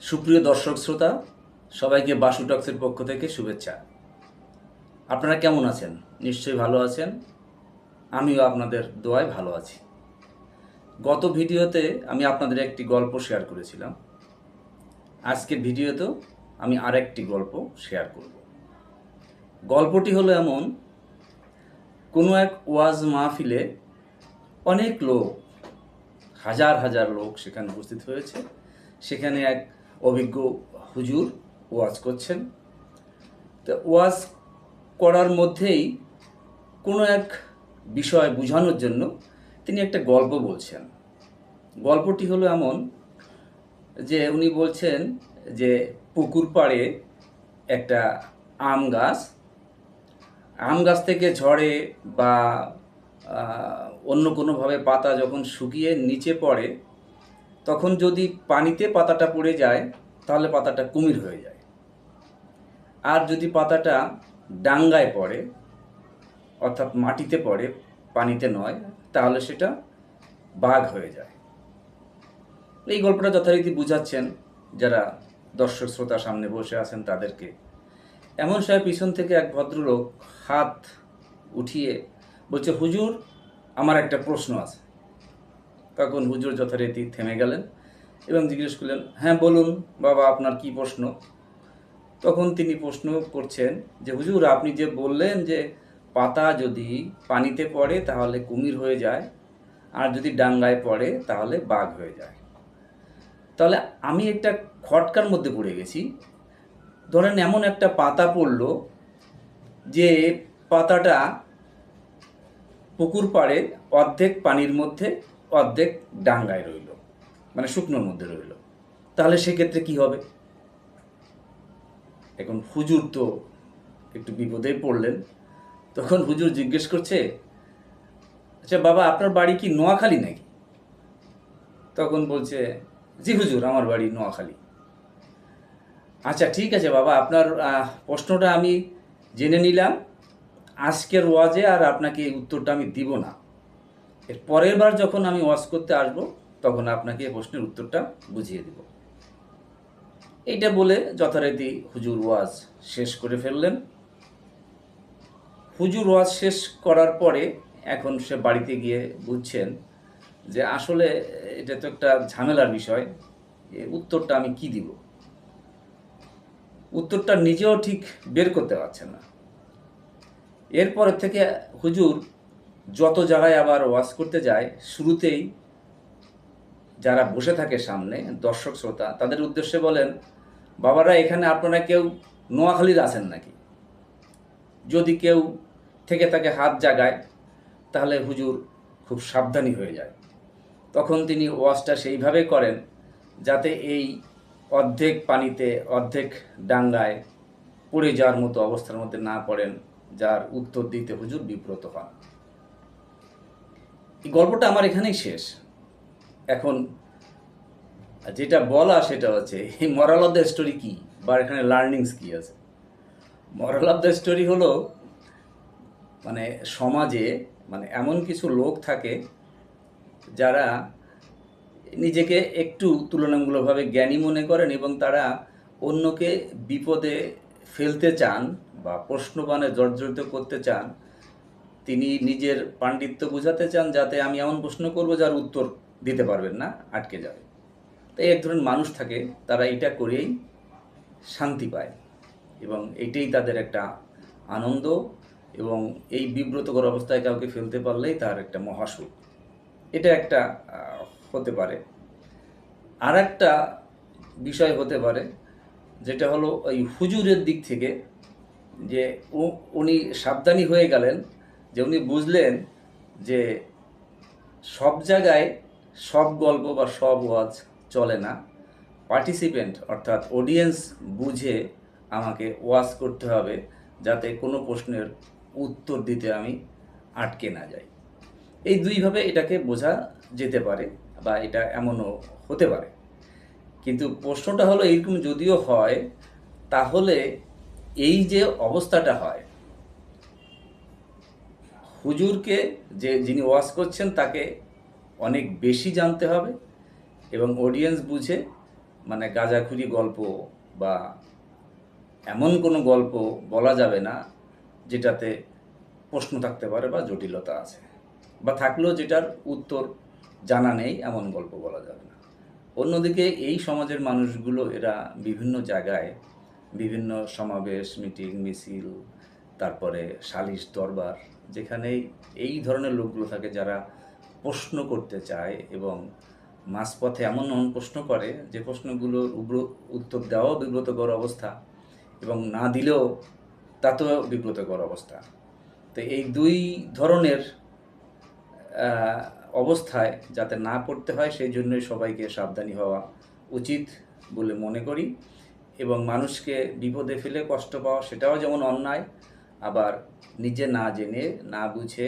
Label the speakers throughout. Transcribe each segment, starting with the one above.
Speaker 1: সুপ্রিয় দর্শক শ্রোতা, সবাইকে বাসু টক্সের পক্ষ থেকে শুভেচ্ছা। আপনারা কেমন আছেন? নিশ্চয়ই ভালো আছেন। আমিও আপনাদের দোয়ায় ভালো আছি। গত ভিডিওতে আমি আপনাদের একটি গল্প শেয়ার করেছিলাম। আজকের ভিডিওতেও আমি আরেকটি গল্প শেয়ার করব। গল্পটি হলো এমন, কোনো এক ওয়াজ মাহফিলে অনেক লোক, হাজার হাজার লোক সেখানে উপস্থিত হয়েছে। সেখানে এক অভিজ্ঞ হুজুর ওয়াজ করছেন। তো ওয়াজ করার মধ্যেই কোনো এক বিষয় বোঝানোর জন্য তিনি একটা গল্প বলছেন। গল্পটি হলো এমন যে উনি বলছেন যে পুকুর পাড়ে একটা আম গাছ, আম গাছ থেকে ঝড়ে বা অন্য কোনোভাবে পাতা যখন শুকিয়ে নিচে পড়ে, তখন যদি পানিতে পাতাটা পড়ে যায় তাহলে পাতাটা কুমির হয়ে যায়। আর যদি পাতাটা ডাঙ্গায় পড়ে, অর্থাৎ মাটিতে পড়ে, পানিতে নয়, তাহলে সেটা বাঘ হয়ে যায়। এই গল্পটা যথারীতি বুঝাচ্ছেন যারা দর্শক শ্রোতার সামনে বসে আছেন তাদেরকে। এমন সময় পিছন থেকে এক ভদ্রলোক হাত উঠিয়ে বলছে, হুজুর, আমার একটা প্রশ্ন আছে। তখন হুজুর যথারীতি থেমে গেলেন এবং জিজ্ঞেস করলেন, হ্যাঁ বলুন বাবা, আপনার কি প্রশ্ন? তখন তিনি প্রশ্ন করছেন যে, হুজুর, আপনি যে বললেন যে পাতা যদি পানিতে পড়ে তাহলে কুমির হয়ে যায়, আর যদি ডাঙ্গায় পড়ে তাহলে বাঘ হয়ে যায়। তাহলে আমি একটা খটকার মধ্যে পড়ে গেছি। ধরেন এমন একটা পাতা পড়লো যে পাতাটা পুকুর পাড়ে অর্ধেক পানির মধ্যে অর্ধেক ডাঙ্গায় রইল, মানে শুকনোর মধ্যে রইল, তাহলে সেক্ষেত্রে কি হবে? এখন হুজুর তো একটু বিপদে পড়লেন। তখন হুজুর জিজ্ঞেস করছে, আচ্ছা বাবা, আপনার বাড়ি কি নোয়াখালী নাকি? তখন বলছে, জি হুজুর, আমার বাড়ি নোয়াখালী। আচ্ছা ঠিক আছে বাবা, আপনার প্রশ্নটা আমি জেনে নিলাম। আজকের ওয়াজে আর আপনাকে এই উত্তরটা আমি দিব না। এর পরের বার যখন আমি ওয়াজ করতে আসব তখন আপনাকে এই প্রশ্নের উত্তরটা বুঝিয়ে দেব। এইটা বলে যথারীতি হুজুর ওয়াজ শেষ করে ফেললেন। হুজুর ওয়াজ শেষ করার পরে এখন সে বাড়িতে গিয়ে বুঝছেন যে আসলে এটা তো একটা ঝামেলার বিষয়, উত্তরটা আমি কি দিব। উত্তরটা নিজেও ঠিক বের করতে পারছেন না। এরপর থেকে হুজুর যত জায়গায় আবার ওয়াজ করতে যায়, শুরুতেই যারা বসে থাকে সামনে দর্শক শ্রোতা, তাদের উদ্দেশ্যে বলেন, বাবারা, এখানে আপনারা কেউ নোয়াখালীর আছেন নাকি? যদি কেউ থেকে থাকে হাত জাগায়, তাহলে হুজুর খুব সাবধানী হয়ে যায়। তখন তিনি ওয়াজটা সেইভাবে করেন যাতে এই অর্ধেক পানিতে অর্ধেক ডাঙ্গায় পড়ে যাওয়ার মতো অবস্থার মধ্যে না পড়েন, যার উত্তর দিতে হুজুর বিব্রত হন। এই গল্পটা আমার এখানেই শেষ। এখন যেটা বলা সেটা হচ্ছে, এই মরাল অফ দ্য স্টোরি কী, বা এখানে লার্নিংস কী আছে? মরাল অফ দ্য স্টোরি হলো, মানে সমাজে মানে এমন কিছু লোক থাকে যারা নিজেকে একটু তুলনামূলকভাবে জ্ঞানী মনে করেন এবং তারা অন্যকে বিপদে ফেলতে চান বা প্রশ্নবাণে জর্জরিত করতে চান। তিনি নিজের পাণ্ডিত্য বোঝাতে চান যাতে আমি এমন প্রশ্ন করব যার উত্তর দিতে পারবেন না, আটকে যাবে। তাই এক ধরনের মানুষ থাকে, তারা এটা করেই শান্তি পায় এবং এটাই তাদের একটা আনন্দ, এবং এই বিব্রতকর অবস্থায় কাউকে ফেলতে পারলেই তার একটা মহাসুখ। এটা একটা হতে পারে। আর একটা বিষয় হতে পারে, যেটা হলো ওই হুজুরের দিক থেকে, যে উনি সাবধানী হয়ে গেলেন, যে উনি বুঝলেন যে সব জায়গায় সব গল্প বা সব ওয়াজ চলে না। পার্টিসিপেন্ট অর্থাৎ অডিয়েন্স বুঝে আমাকে ওয়াজ করতে হবে যাতে কোনো প্রশ্নের উত্তর দিতে আমি আটকে না যাই। এই দুইভাবে এটাকে বোঝা যেতে পারে, বা এটা এমনও হতে পারে। কিন্তু প্রশ্নটা হলো, এইরকম যদিও হয়, তাহলে এই যে অবস্থাটা হয়, হুজুরকে, যে যিনি ওয়াজ করছেন তাকে অনেক বেশি জানতে হবে এবং অডিয়েন্স বুঝে মানে গাঁজাখুরি গল্প বা এমন কোনো গল্প বলা যাবে না যেটাতে প্রশ্ন থাকতে পারে বা জটিলতা আছে, বা থাকলেও যেটার উত্তর জানা নেই এমন গল্প বলা যাবে না। অন্যদিকে এই সমাজের মানুষগুলো এরা বিভিন্ন জায়গায় বিভিন্ন সমাবেশ, মিটিং, মিছিল, তারপরে সালিশ দরবার, যেখানেই এই ধরনের লোকগুলো থাকে যারা প্রশ্ন করতে চায় এবং মাঝপথে এমন এমন প্রশ্ন করে যে প্রশ্নগুলোর উত্তর দেওয়াও বিব্রতকর অবস্থা এবং না দিলেও তাতেও বিব্রতকর অবস্থা। তো এই দুই ধরনের অবস্থায় যাতে না পড়তে হয় সেই জন্যই সবাইকে সাবধানী হওয়া উচিত বলে মনে করি। এবং মানুষকে বিপদে ফেলে কষ্ট পাওয়া সেটাও যেমন অন্যায়, আবার নিজে না জেনে না বুঝে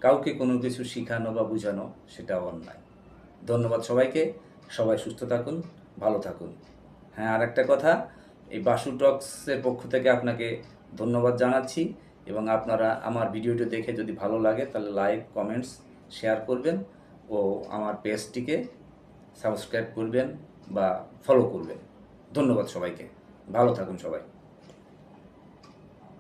Speaker 1: কাউকে কোনো কিছু শেখানো বা বোঝানো সেটাও অন্যায়। ধন্যবাদ সবাইকে। সবাই সুস্থ থাকুন, ভালো থাকুন। হ্যাঁ, আর একটা কথা, এই বাসু টক্সের পক্ষ থেকে আপনাকে ধন্যবাদ জানাচ্ছি এবং আপনারা আমার ভিডিওটি দেখে যদি ভালো লাগে তাহলে লাইক, কমেন্টস, শেয়ার করবেন ও আমার পেজটিকে সাবস্ক্রাইব করবেন বা ফলো করবেন। ধন্যবাদ সবাইকে। ভালো থাকুন সবাই।